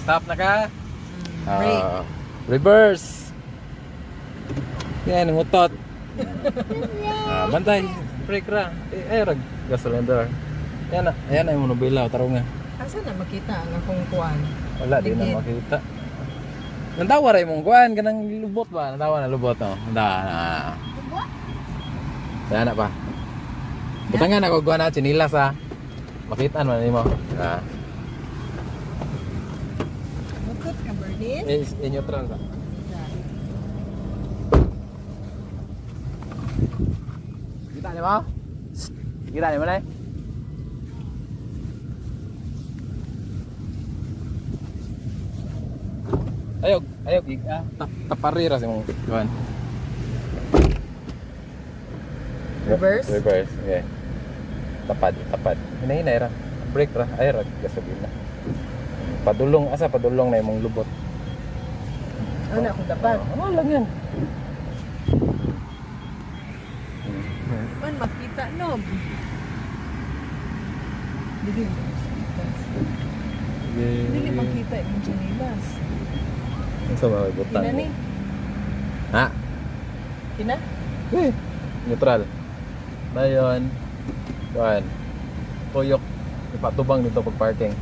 Stop na ka. Brake. Reverse. Yan, ngutot. Bantay. Brake ra. Rag gasolinder. Yan na. Ayan ay monobilaw. Taro nga. Asa na makita ang akong kuan? Wala, di na Ligid. makita. Nantawa rin mong kuhan. Kanang lubot ba? Nantawa na lubot, no? Nanda na. Ayan na pa. Butangan ako kuhan na. Chinilas, ha. Makitaan man mo. Bukod ka, Bernice? In-neutral ka. Kita niyo mo? Kita niyo mo na eh? Ayog, taparira si mong kuhan. Reverse? Reverse, okay. Tapad. Hinahinay ra. Brake ra. Ay, ra. Gasolina. Padulong, padulong na yung lubot. Ano akong dapat? Ano lang yan? Man, makita, no? Dili makita yung chinilas. Ano sa mga butang? Kina ni? Ha? Kina? Neutral. Dayon. Kuhan. Tuyok. Ipatubang dito pag parking.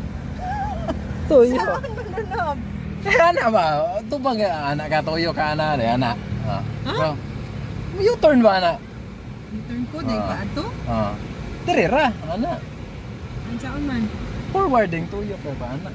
Tuyok. Saan mananap? Anak ba? Tubang anak ka, tuyok ka anak. Anak. So, U-turn ba anak? Return ko, dahil pa ato? Tirira, anak. Ang saan man? Forwarding tuyok ka ba anak?